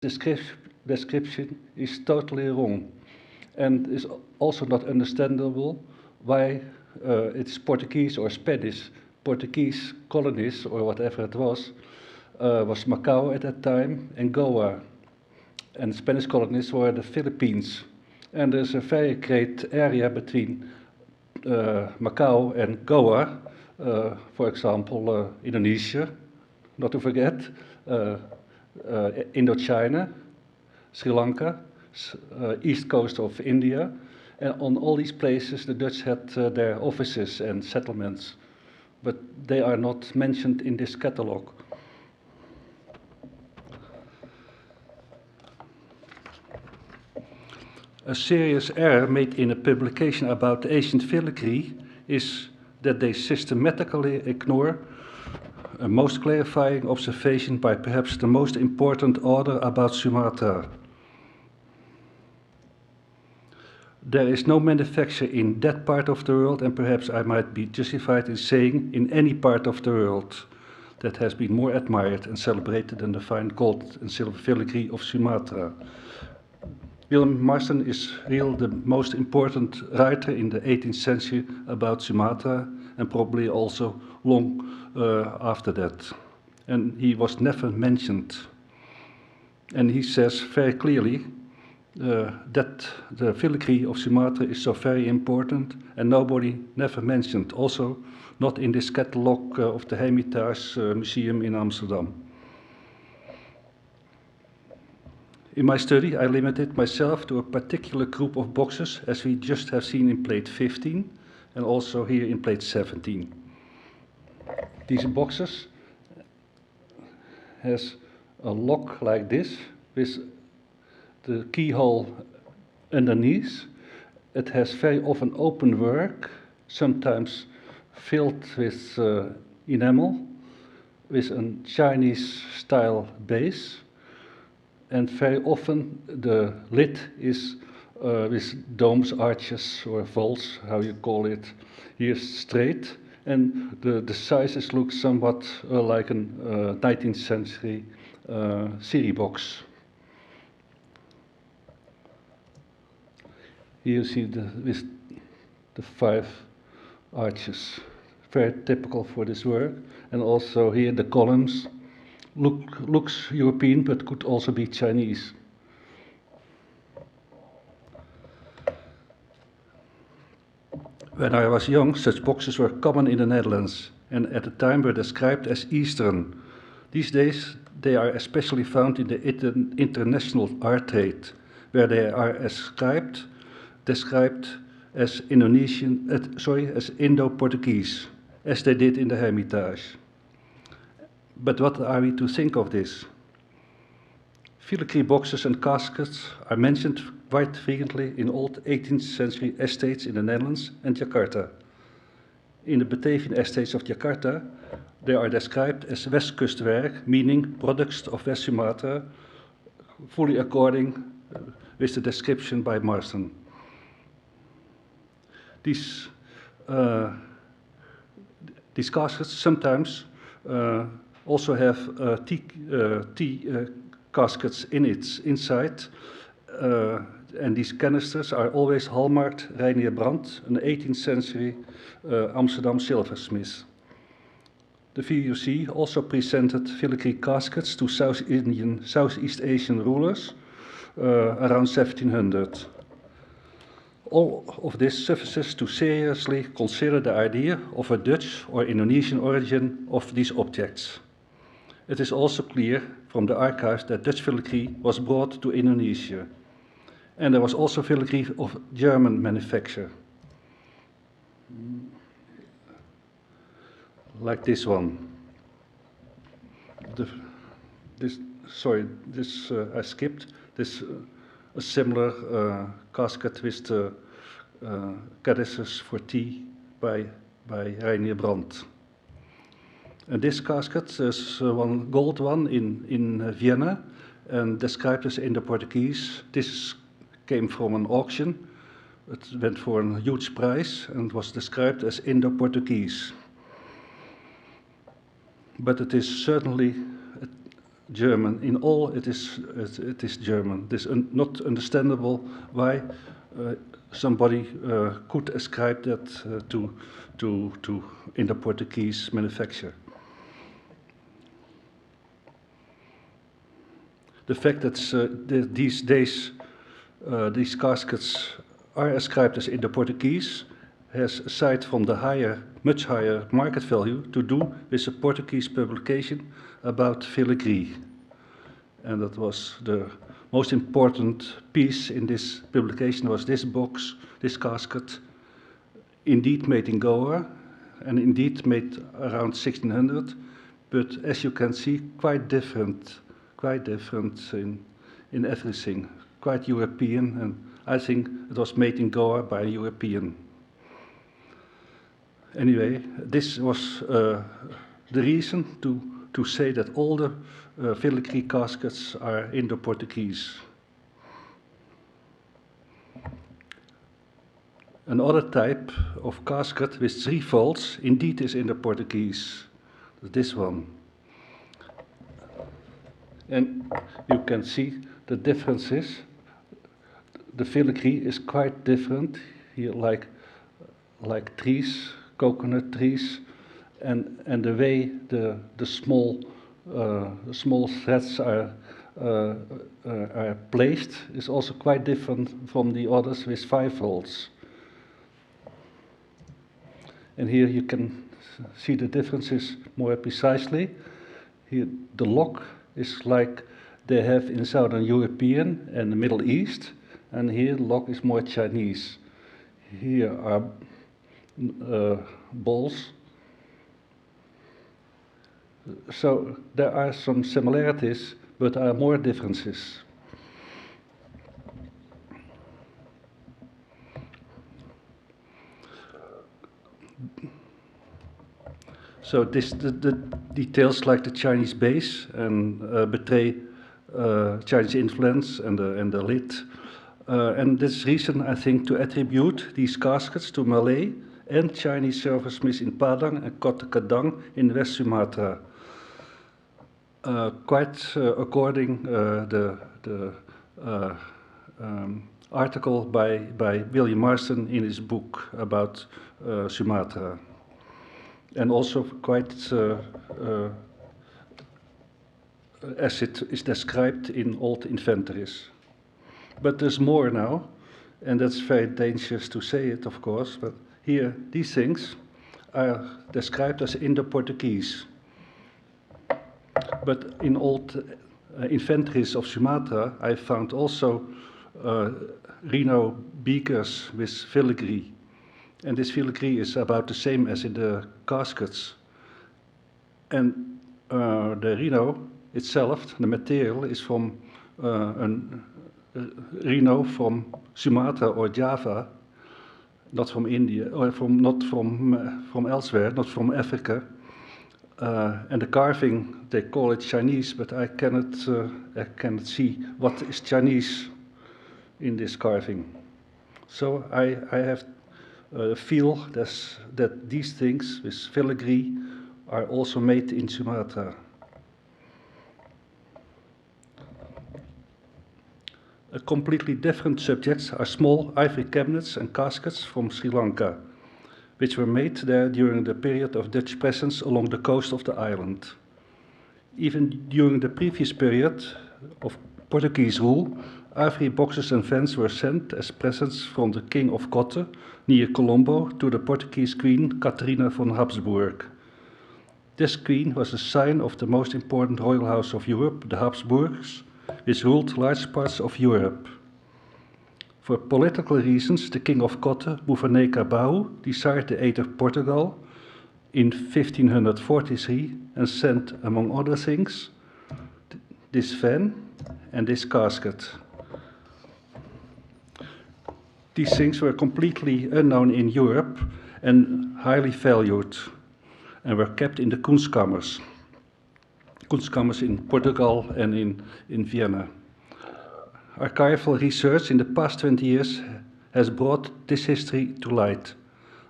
description is totally wrong, and is also not understandable why it's Portuguese or Spanish. Portuguese colonies, or whatever it was Macau at that time, and Goa. And Spanish colonies were the Philippines. And there's a very great area between Macau and Goa, for example, Indonesia, not to forget, Indochina, Sri Lanka, east coast of India, and on all these places the Dutch had their offices and settlements, but they are not mentioned in this catalogue. A serious error made in a publication about the ancient filigree is that they systematically ignore a most clarifying observation by perhaps the most important author about Sumatra. There is no manufacture in that part of the world, and perhaps I might be justified in saying in any part of the world, that has been more admired and celebrated than the fine gold and silver filigree of Sumatra. Willem Marsden is really the most important writer in the 18th century about Sumatra, and probably also long after that. And he was never mentioned. And he says very clearly that the filigree of Sumatra is so very important, and nobody never mentioned, also not in this catalogue of the Hermitage Museum in Amsterdam. In my study, I limited myself to a particular group of boxes, as we just have seen in plate 15, and also here in plate 17. These boxes has a lock like this, with the keyhole underneath. It has very often open work, sometimes filled with enamel, with a Chinese style base, and very often the lid is with domes, arches, or vaults, how you call it, here straight, and the sizes look somewhat like a 19th century Siri box. Here you see with the 5 arches, very typical for this work, and also here the columns looks European, but could also be Chinese. When I was young, such boxes were common in the Netherlands, and at the time were described as Eastern. These days, they are especially found in the international art trade, where they are described as as Indo-Portuguese, as they did in the Hermitage. But what are we to think of this? Filigree boxes and caskets are mentioned quite frequently in old 18th century estates in the Netherlands and Jakarta. In the Batavian estates of Jakarta, they are described as Westkustwerk, meaning products of West Sumatra, fully according with the description by Marsden. These caskets sometimes also have tea caskets inside, and these canisters are always hallmarked Reinier Brandt, an 18th century Amsterdam silversmith. The VOC also presented filigree caskets to Southeast Asian rulers around 1700. All of this suffices to seriously consider the idea of a Dutch or Indonesian origin of these objects. It is also clear from the archives that Dutch filigree was brought to Indonesia. And there was also filigree of German manufacture, like this one. I skipped. This a similar casket with the caddices for tea by Reinier Brandt. And this casket is one gold one in Vienna, and described as Indo-Portuguese. This came from an auction. It went for a huge price and was described as Indo-Portuguese. But it is certainly German. In all, it is German. It is not understandable why somebody could ascribe that to Indo-Portuguese manufacture. The fact that these days these caskets are ascribed as Indo-Portuguese has, aside from the much higher market value, to do with a Portuguese publication about filigree. And that was the most important piece in this publication, was this box, this casket, indeed made in Goa, and indeed made around 1600, but as you can see, quite different in everything, quite European, and I think it was made in Goa by a European. Anyway, this was the reason to say that all the filigree caskets are Indo-Portuguese. Another type of casket with 3 folds indeed is Indo-Portuguese, this one. And you can see the differences. The filigree is quite different here, like trees, coconut trees, and the way the small threads are placed is also quite different from the others with 5 folds. And here you can see the differences more precisely. Here the lock is like they have in Southern European and the Middle East, and here the lock is more Chinese. Here are balls. So there are some similarities, but there are more differences. So the details like the Chinese base and betray Chinese influence and the lid. And this reason, I think, to attribute these caskets to Malay and Chinese silversmiths in Padang and Kota Kadang in West Sumatra. Quite according the article by William Marston in his book about Sumatra. And also quite as it is described in old inventories. But there's more now, and that's very dangerous to say it, of course, but here, these things are described as Indo-Portuguese. But in old inventories of Sumatra, I found also Rhino beakers with filigree. And this filigree is about the same as in the caskets. And the Rhino itself, the material, is from Rhino from Sumatra or Java, not from India, or not from elsewhere, not from Africa. And the carving, they call it Chinese, but I cannot see what is Chinese in this carving. So I have feel that these things with filigree are also made in Sumatra. Completely different subjects are small ivory cabinets and caskets from Sri Lanka, which were made there during the period of Dutch presence along the coast of the island. Even during the previous period of Portuguese rule, ivory boxes and fans were sent as presents from the King of Kotte, near Colombo, to the Portuguese Queen Catharina von Habsburg. This queen was a sign of the most important royal house of Europe, the Habsburgs, which ruled large parts of Europe. For political reasons, the King of Kotte, Mouvaneka Bau, desired the aid of Portugal in 1543 and sent, among other things, this fan and this casket. These things were completely unknown in Europe and highly valued, and were kept in the Kunstkammers in Portugal and in Vienna. Archival research in the past 20 years has brought this history to light.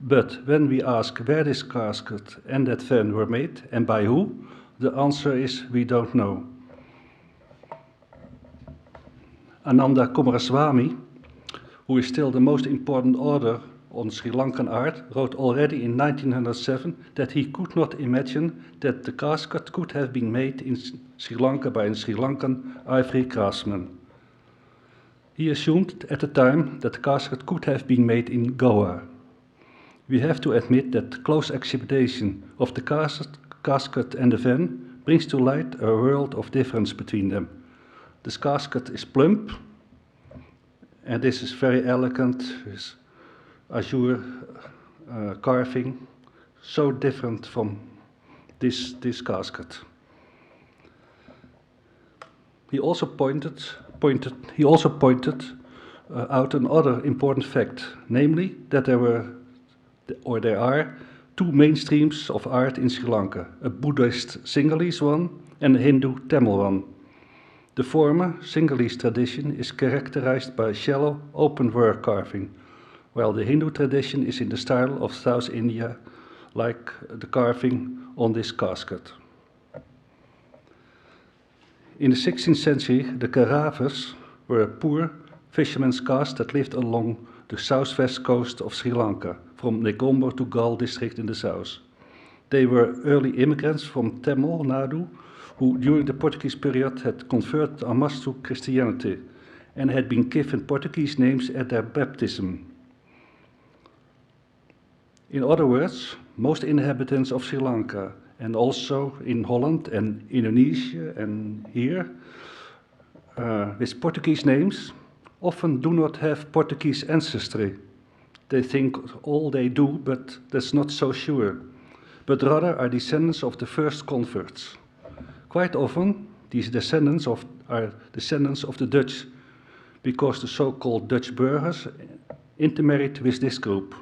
But when we ask where this casket and that fan were made and by who, the answer is we don't know. Ananda Coomaraswamy, who is still the most important author on Sri Lankan art, wrote already in 1907 that he could not imagine that the casket could have been made in Sri Lanka by a Sri Lankan ivory craftsman. He assumed at the time that the casket could have been made in Goa. We have to admit that close examination of the casket and the van brings to light a world of difference between them. This casket is plump, and this is very elegant, with azure carving, so different from this casket. He also pointed out another important fact, namely that there are two mainstreams of art in Sri Lanka, a Buddhist Sinhalese one and a Hindu Tamil one. The former, Sinhalese tradition, is characterized by shallow, open work carving, while the Hindu tradition is in the style of South India, like the carving on this casket. In the 16th century, the Karavas were a poor fisherman's caste that lived along the southwest coast of Sri Lanka, from Negombo to Gal district in the south. They were early immigrants from Tamil Nadu, who during the Portuguese period had converted en masse to Christianity and had been given Portuguese names at their baptism. In other words, most inhabitants of Sri Lanka, and also in Holland and Indonesia and here, with Portuguese names, often do not have Portuguese ancestry. They think all they do, but that's not so sure, but rather are descendants of the first converts. Quite often, these descendants are descendants of the Dutch, because the so-called Dutch burghers intermarried with this group.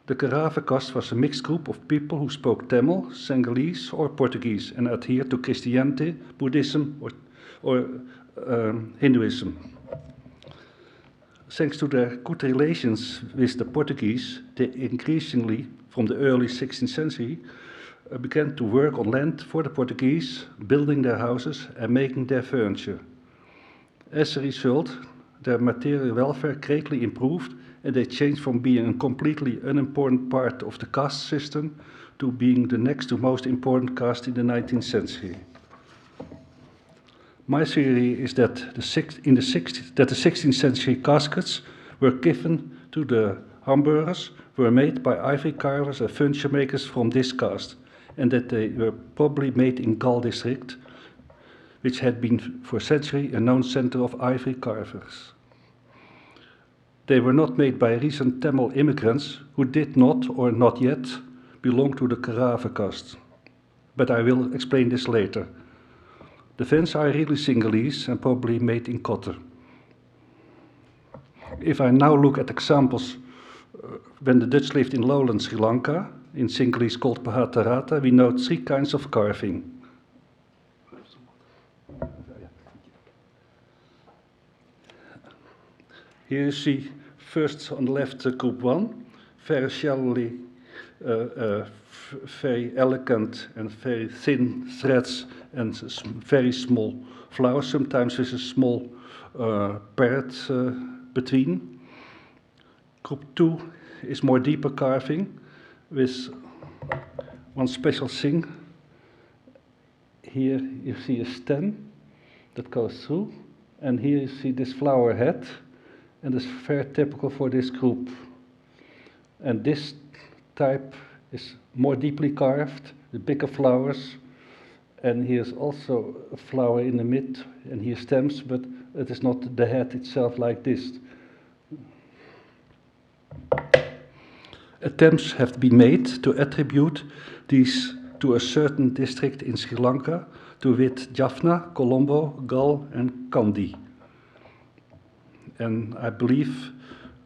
The Karava caste was a mixed group of people who spoke Tamil, Sinhalese or Portuguese and adhered to Christianity, Buddhism or Hinduism. Thanks to their good relations with the Portuguese, they increasingly, from the early 16th century, began to work on land for the Portuguese, building their houses and making their furniture. As a result, their material welfare greatly improved, and they changed from being a completely unimportant part of the caste system to being the next to most important caste in the 19th century. My theory is that the 16th century caskets were given to the Hamburgers, were made by ivory carvers and furniture makers from this caste, and that they were probably made in Gal district, which had been for centuries a known center of ivory carvers. They were not made by recent Tamil immigrants who did not, or not yet, belong to the Karava caste. But I will explain this later. The fans are really Sinhalese and probably made in cotton. If I now look at examples when the Dutch lived in lowland Sri Lanka, in Sinhalese called Pahatarata, we note three kinds of carving. Here you see first on the left group 1, very shallowly, very elegant and very thin threads and very small flowers, sometimes with a small parrot between. Group 2 is more deeper carving with one special thing. Here you see a stem that goes through, and here you see this flower head, and it's very typical for this group. And this type is more deeply carved, the bigger flowers, and here's also a flower in the mid, and here stems, but it is not the head itself like this. Attempts have been made to attribute these to a certain district in Sri Lanka, to wit Jaffna, Colombo, Gal and Kandy. And I believe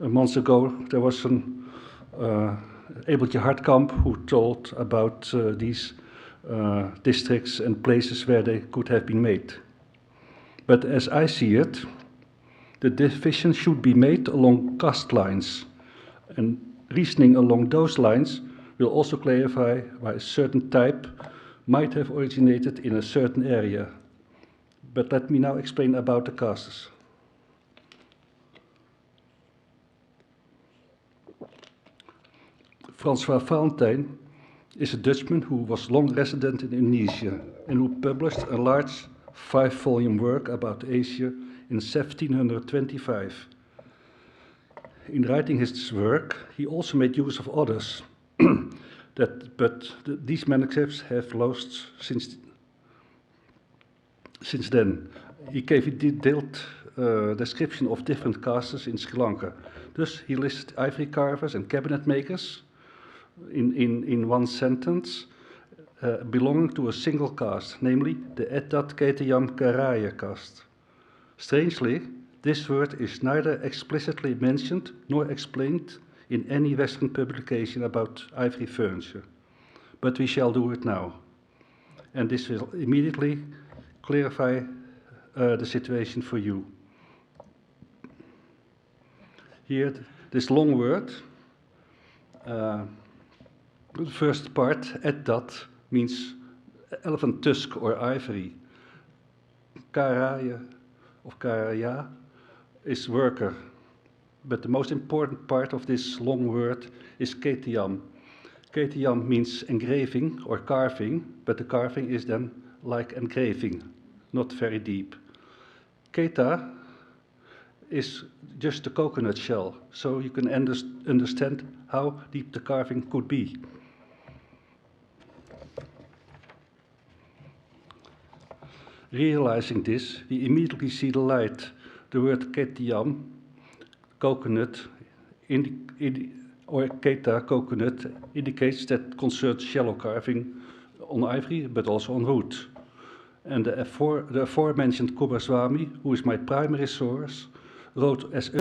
a month ago there was an Abeltje Hartkamp who told about these districts and places where they could have been made. But as I see it, the division should be made along caste lines, and reasoning along those lines will also clarify why a certain type might have originated in a certain area. But let me now explain about the casters. Francois Valentijn is a Dutchman who was long resident in Indonesia and who published a large 5-volume work about Asia in 1725. In writing his work, he also made use of others, but these manuscripts have lost since then. He gave a detailed description of different casters in Sri Lanka. Thus, he listed ivory carvers and cabinet makers in one sentence, belonging to a single caste, namely the Edat Ketiyam Karaya caste. Strangely, this word is neither explicitly mentioned nor explained in any Western publication about ivory furniture. But we shall do it now. And this will immediately clarify the situation for you. Here, this long word, the first part, Edat, means elephant tusk or ivory. Karaya of Karaya is worker. But the most important part of this long word is Ketiyam. Ketiyam means engraving or carving, but the carving is then like engraving, not very deep. Keta is just a coconut shell, so you can understand how deep the carving could be. Realizing this, we immediately see the light. The word Ketiyam, coconut, or Keta, coconut, indicates that concerns shallow carving on ivory, but also on wood. And the aforementioned Kumaraswamy, who is my primary source, wrote as